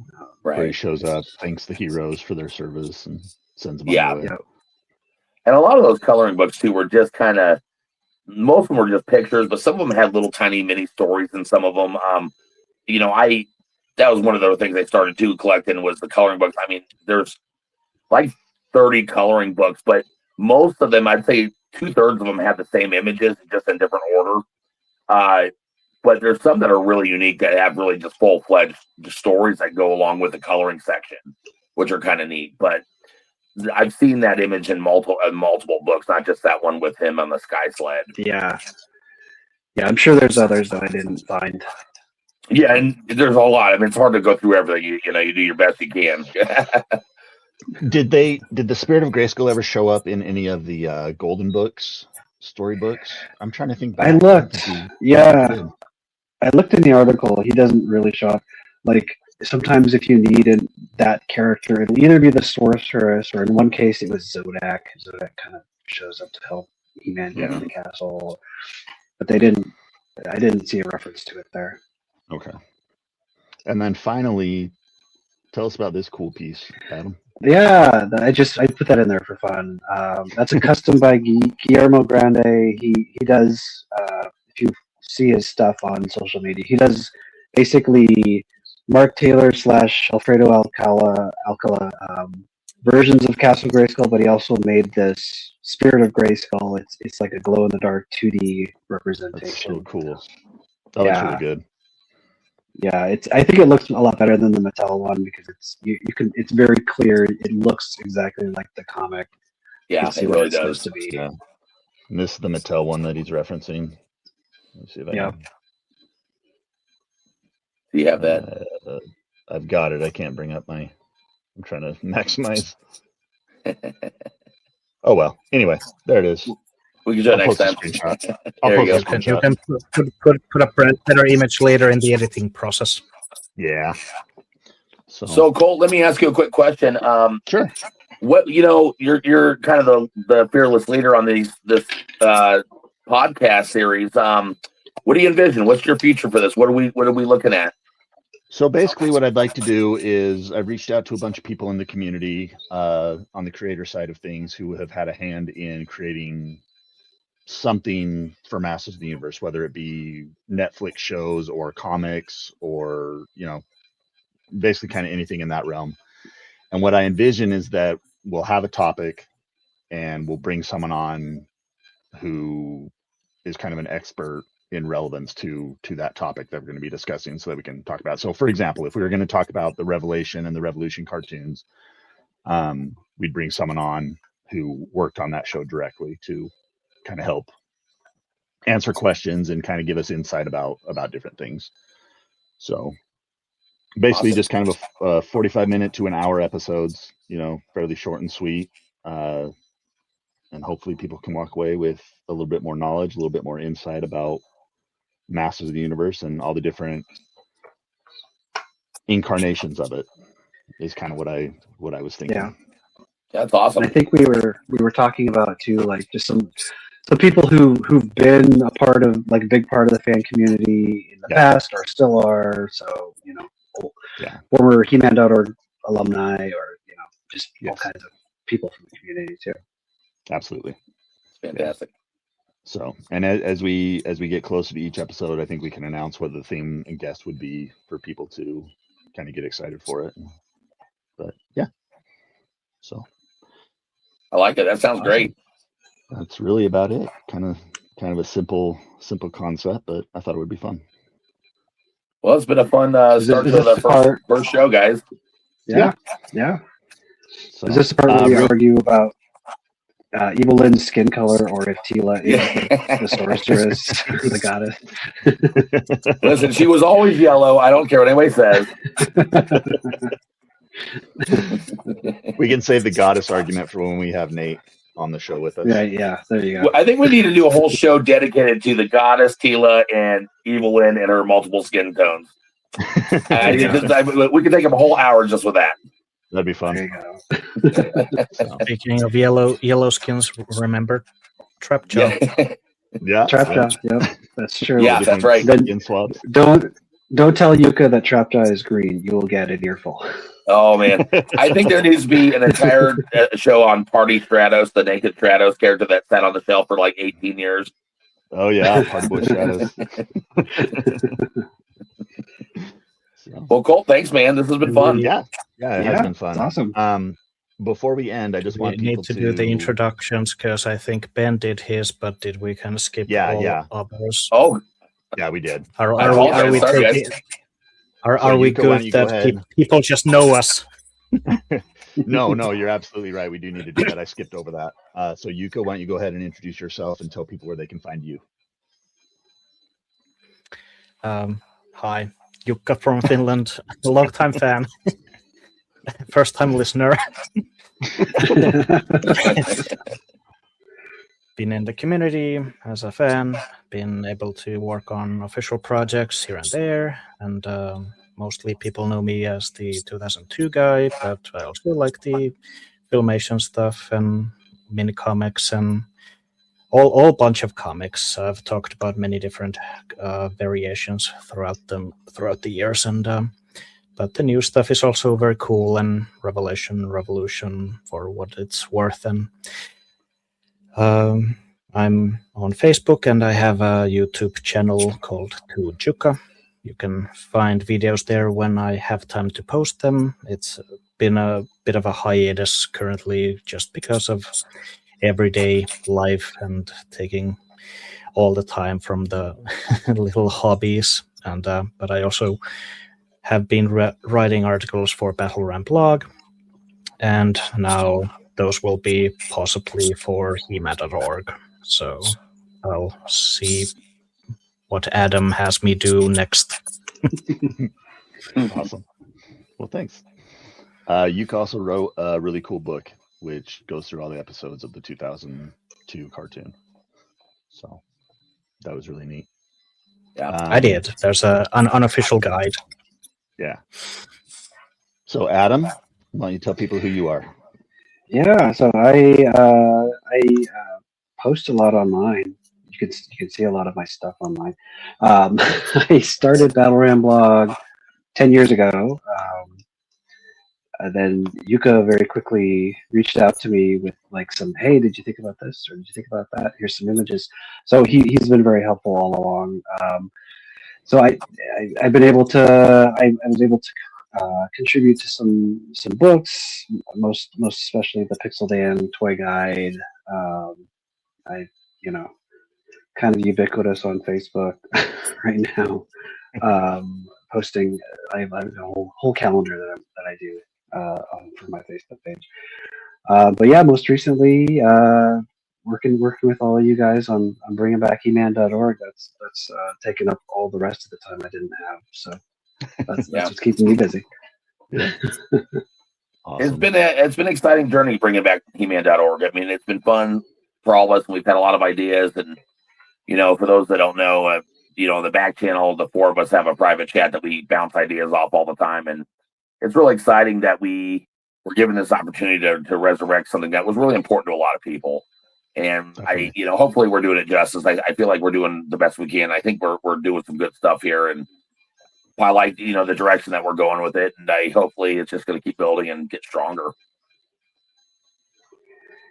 Right. Where he shows up, thanks the heroes for their service, and sends them Yeah. on the way. Yeah. And a lot of those coloring books, too, were just kind of, most of them were just pictures, but some of them had little tiny mini stories in some of them. That was one of the things I started to collecting was the coloring books. I mean, there's like 30 coloring books, but most of them, I'd say 2/3 of them have the same images, just in different order. But there's some that are really unique that have really just full-fledged stories that go along with the coloring section, which are kind of neat. But I've seen that image in multiple books, not just that one with him on the sky sled. Yeah. Yeah, I'm sure there's others that I didn't find. Yeah, and there's a lot. I mean, it's hard to go through everything. You do your best you can. Did the Spirit of Grayskull ever show up in any of the Golden Books, storybooks? I'm trying to think back. I looked. Yeah. I looked in the article. He doesn't really show up. Like, sometimes if you needed that character, it'll either be the sorceress, or in one case it was Zodak. Zodak kind of shows up to help He-Man get in the castle. But I didn't see a reference to it there. Okay. And then finally, tell us about this cool piece, Adam. Yeah, I put that in there for fun. That's a custom by Guillermo Grande. He does, if you see his stuff on social media, he does basically Mark Taylor / Alfredo Alcala versions of Castle Grayskull, but he also made this Spirit of Grayskull. It's like a glow in the dark 2D representation. That's so cool. That looks really good. Yeah, I think it looks a lot better than the Mattel one because it's very clear. It looks exactly like the comic. Yeah, it really does. To be. Yeah. And this is the Mattel one that he's referencing. Let's see if I can Do you have that? I've got it. I can't bring up I'm trying to maximize. Oh, well. Anyway, there it is. We can do it next time. There you go. You can put a better image later in the editing process. Yeah. So Colt, let me ask you a quick question. Sure. What you're kind of the fearless leader on this podcast series. What do you envision? What's your future for this? What are we looking at? So basically what I'd like to do is I've reached out to a bunch of people in the community on the creator side of things who have had a hand in creating something for Masters of the Universe, whether it be Netflix shows or comics or, basically kind of anything in that realm. And what I envision is that we'll have a topic and we'll bring someone on who is kind of an expert in relevance to that topic that we're going to be discussing so that we can talk about it. So for example, if we were going to talk about the Revelation and the Revolution cartoons, we'd bring someone on who worked on that show directly to kind of help answer questions and kind of give us insight about different things. So basically awesome. Just kind of a 45-minute to an hour episodes, fairly short and sweet. And hopefully people can walk away with a little bit more knowledge, a little bit more insight about Masters of the Universe and all the different incarnations of it is kind of what I was thinking. Yeah. That's awesome. And I think we were talking about too, like just some people who've been a part of, like, a big part of the fan community in the past or still are. So, former He-Man.org alumni or, just all kinds of people from the community too. Absolutely. Fantastic. So, and as we get closer to each episode, I think we can announce what the theme and guest would be for people to kind of get excited for it. But yeah, so I like it. That sounds great. That's really about it. Kind of a simple concept, but I thought it would be fun. Well, it's been a fun start to the first show, guys. Yeah. So, is this the part where we argue about Evil Lynn's skin color, or if Tila is the sorceress or the goddess? Listen, she was always yellow. I don't care what anybody says. We can save the goddess argument for when we have Nate on the show with us. Yeah, there you go. I think we need to do a whole show dedicated to the goddess Tila and Evil Lynn and her multiple skin tones. We could take up a whole hour just with that. That'd be fun. There you go. Speaking of yellow skins, remember Trapjaw? Yeah, Trapjaw. Yep, that's true. Yeah, that's right. Don't tell Yuka that Trapjaw is green. You will get an earful. Oh man, I think there needs to be an entire show on Party Stratos, the naked Stratos character that sat on the shelf for like 18 years. Oh yeah, Party Boy Stratos. Well, Colt, thanks, man. This has been fun. Yeah, it has been fun. Awesome. Before we end, I just want people to do the introductions because I think Ben did his, but did we kind of skip all others? Oh, yeah, we did. Are we good that people just know us? No, you're absolutely right. We do need to do that. I skipped over that. So Yuka, why don't you go ahead and introduce yourself and tell people where they can find you? Hi, Jukka from Finland, a long-time fan, first-time listener. Been in the community as a fan, been able to work on official projects here and there, and mostly people know me as the 2002 guy, but I also like the Filmation stuff and mini comics and all bunch of comics. I've talked about many different variations throughout the years, and but the new stuff is also very cool, and Revolution for what it's worth. And I'm on Facebook, and I have a YouTube channel called Jukka. You can find videos there when I have time to post them. It's been a bit of a hiatus currently just because of everyday life and taking all the time from the little hobbies. And but I also have been writing articles for Battle Ram blog, and now those will be possibly for He-Man.org. So I'll see what Adam has me do next. Awesome. Well, thanks. Yuka also wrote a really cool book, which goes through all the episodes of the 2002 cartoon. So that was really neat. Yeah, I did. There's an unofficial guide. Yeah. So, Adam, why don't you tell people who you are? Yeah, so I post a lot online. You can see a lot of my stuff online. I started Battle Ram blog 10 years ago. And then Yuka very quickly reached out to me with like some, hey, did you think about this or did you think about that? Here's some images. So he's been very helpful all along. So I've been able to I was able to contribute to some books, most especially the Pixel Dan toy guide. I kind of ubiquitous on Facebook right now. Posting, I have a whole calendar that I do for my Facebook page. But yeah, most recently, working with all of you guys on bringing back He-Man.org. That's taken up all the rest of the time I didn't have. So that's what's keeping me busy. Yeah. Awesome. It's been an exciting journey bringing back He-Man.org. I mean, it's been fun for all of us. We've had a lot of ideas, and for those that don't know, the back channel, the four of us have a private chat that we bounce ideas off all the time, and it's really exciting that we were given this opportunity to resurrect something that was really important to a lot of people. And Definitely. hopefully we're doing it justice. I feel like we're doing the best we can. I think we're doing some good stuff here, and I like the direction that we're going with it, and hopefully it's just going to keep building and get stronger.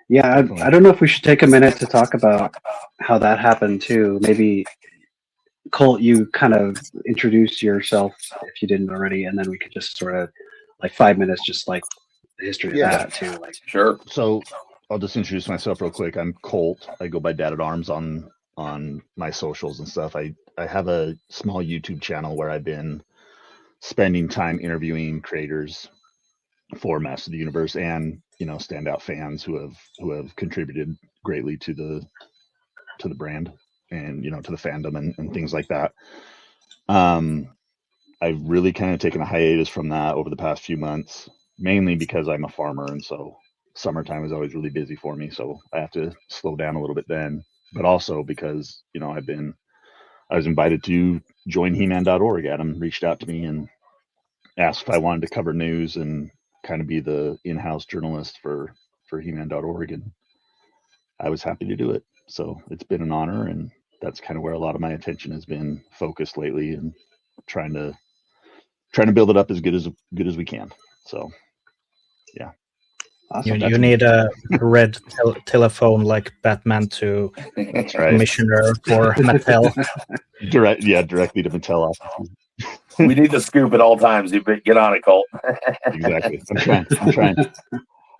Yeah, I don't know if we should take a minute to talk about how that happened too. Maybe Colt, you kind of introduce yourself if you didn't already, and then we could just sort of like 5 minutes, just like the history of that too. Like, Sure. So I'll just introduce myself real quick. I'm Colt. I go by Dad at Arms on my socials and stuff. I have a small YouTube channel where I've been spending time interviewing creators for Masters of the Universe and standout fans who have contributed greatly to the brand and to the fandom and things like that. I've really kind of taken a hiatus from that over the past few months, mainly because I'm a farmer, and so summertime is always really busy for me, so I have to slow down a little bit then. But also because I was invited to join He-Man.org. Adam reached out to me and asked if I wanted to cover news and kind of be the in-house journalist for He-Man.org, and I was happy to do it. So it's been an honor, and that's kind of where a lot of my attention has been focused lately, and trying to build it up as good as we can. So yeah. awesome. You need a red telephone like Batman to That's right. commissioner for Mattel. Directly to Mattel offices. We need the scoop at all times. You get on it, Colt. Exactly. I'm trying.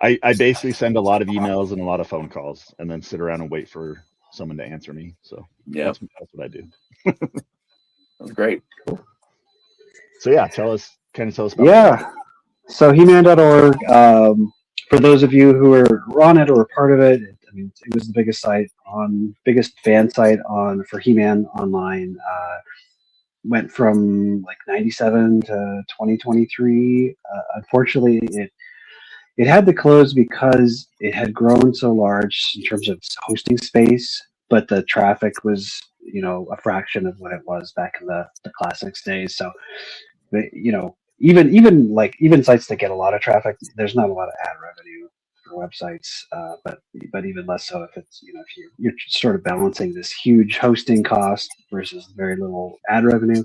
I basically send a lot of emails and a lot of phone calls, and then sit around and wait for someone to answer me. So Yeah, that's what I do. that's great. So yeah, tell us about Yeah. So He-Man.org, for those of you who are on it or a part of it, I mean, it was the biggest fan site for He-Man online. Went from like 97 to 2023. Unfortunately, it had to close because it had grown so large in terms of hosting space, but the traffic was, a fraction of what it was back in the Classics days. So, even sites that get a lot of traffic, there's not a lot of ad revenue for websites, but even less so if it's if you're sort of balancing this huge hosting cost versus very little ad revenue.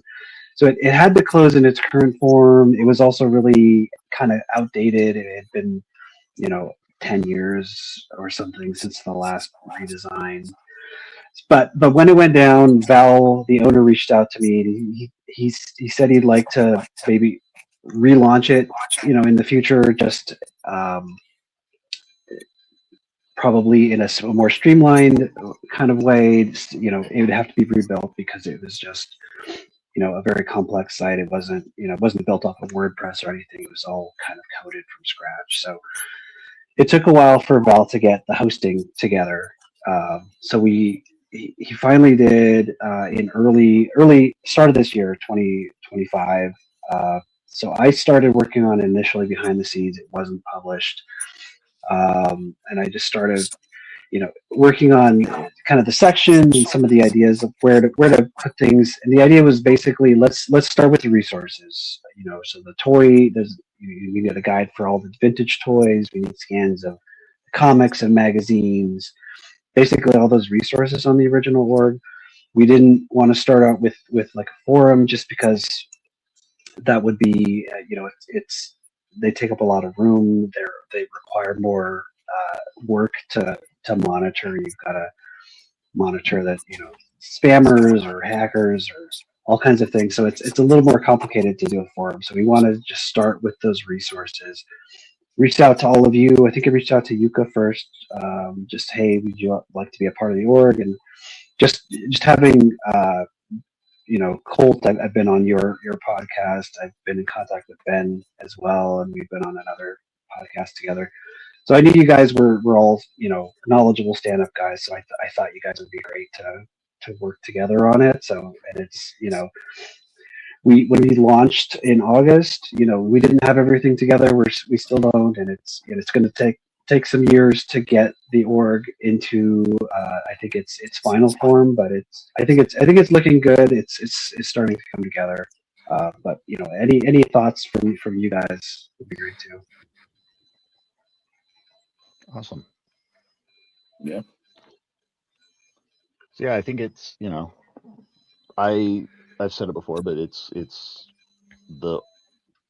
So it had to close in its current form. It was also really kind of outdated. It had been 10 years or something since the last redesign. But when it went down, Val, the owner, reached out to me, and he said he'd like to maybe relaunch it, in the future, just probably in a more streamlined kind of way. It would have to be rebuilt because it was just, a very complex site. It wasn't built off of WordPress or anything. It was all kind of coded from scratch. So it took a while for Val to get the hosting together. So he finally did in early start of this year, 2025. So I started working on it initially behind the scenes. It wasn't published, and I just started, working on kind of the sections and some of the ideas of where to put things. And the idea was basically let's start with the resources. So the toy, we need a guide for all the vintage toys. We need scans of comics and magazines. Basically, all those resources on the original org. We didn't want to start out with like a forum just because that would be, they take up a lot of room. They require more work to monitor. You've got to monitor that, spammers or hackers or all kinds of things. So it's a little more complicated to do a forum. So we want to just start with those resources. Reached out to all of you. I think I reached out to Yuka first. Just, hey, would you like to be a part of the org? And just having, Colt, I've been on your podcast. I've been in contact with Ben as well, and we've been on another podcast together. So I knew you guys were all, knowledgeable stand-up guys. So I thought you guys would be great to work together on it. So, and it's, when we launched in August, we didn't have everything together. We still don't, and it's going to take some years to get the org into I think its final form. But I think it's looking good. It's starting to come together. But any thoughts from you guys would be great too. Awesome. Yeah. So yeah, I think it's, I've said it before, but it's the,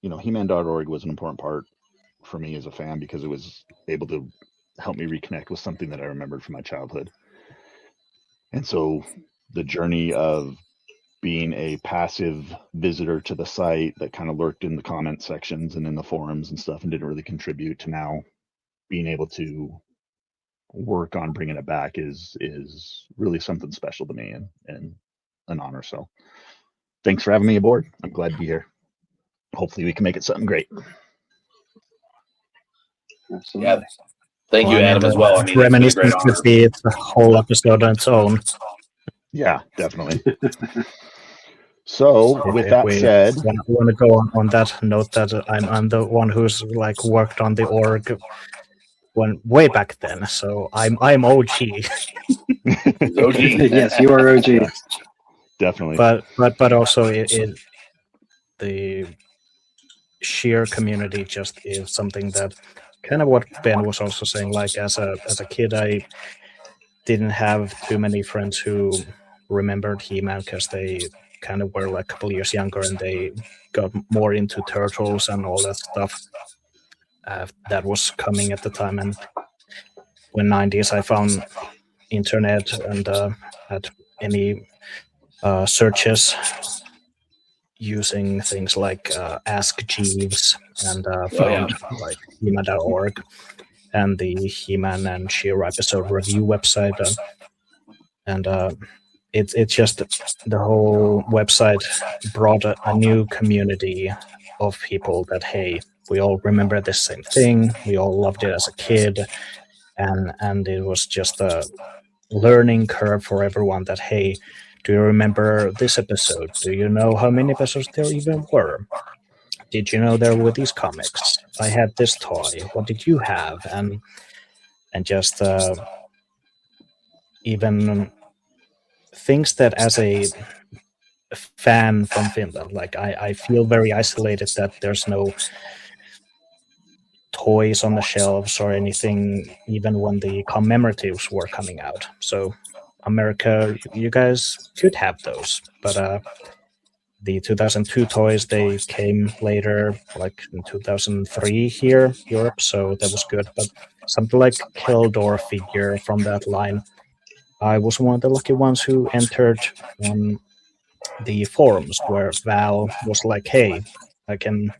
He-Man.org was an important part for me as a fan because it was able to help me reconnect with something that I remembered from my childhood. And so the journey of being a passive visitor to the site that kind of lurked in the comment sections and in the forums and stuff and didn't really contribute to now being able to work on bringing it back is really something special to me and an honor. So thanks for having me aboard. I'm glad to be here. Hopefully we can make it something great. Absolutely. Yeah. Thank you, Adam, as well. I mean, reminiscing could be a whole episode on its own. Yeah, definitely. So with that said, I want to go on that note that I'm the one who's like worked on the org when way back then. So I'm OG. OG. Yes, you are OG. Definitely. But also the sheer community just is something that kind of what Ben was also saying. Like as a kid, I didn't have too many friends who remembered He-Man because they kind of were like a couple years younger and they got more into Turtles and all that stuff that was coming at the time. And when 90s, I found internet and had any searches using things like Ask Jeeves and found like He-Man.org and the He-Man and She-Ra episode review website. And it's just the whole website brought a new community of people that, hey, we all remember the same thing. We all loved it as a kid. And it was just a learning curve for everyone that, hey, do you remember this episode? Do you know how many episodes there even were? Did you know there were these comics? I had this toy. What did you have? And just even things that as a fan from Finland, like I feel very isolated that there's no toys on the shelves or anything, even when the commemoratives were coming out. So America, you guys could have those, but the 2002 toys, they came later, like in 2003 here, Europe, so that was good. But something like Keldor figure from that line, I was one of the lucky ones who entered on the forums where Val was like, hey, I can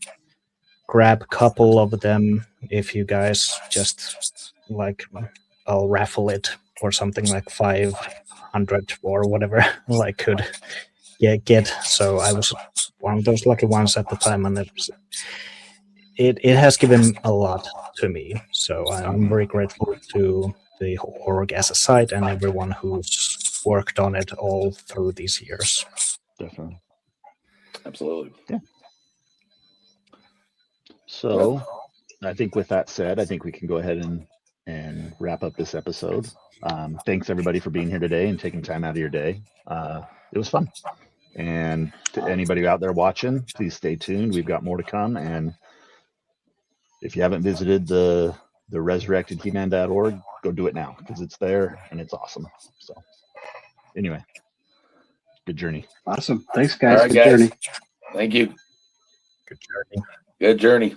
grab a couple of them if you guys just, like, I'll raffle it or something like 500 or whatever I could get. So I was one of those lucky ones at the time, and it has given a lot to me. So I'm very grateful to the org as a site and everyone who's worked on it all through these years. Definitely. Absolutely. Yeah. So I think with that said, I think we can go ahead and wrap up this episode. Thanks everybody for being here today and taking time out of your day. It was fun. And to anybody out there watching, please stay tuned. We've got more to come. And if you haven't visited the resurrectedheman.org, go do it now because it's there and it's awesome. So anyway, good journey. Awesome. Thanks, guys. All right, Good guys. journey. Thank you. Good journey. Good journey.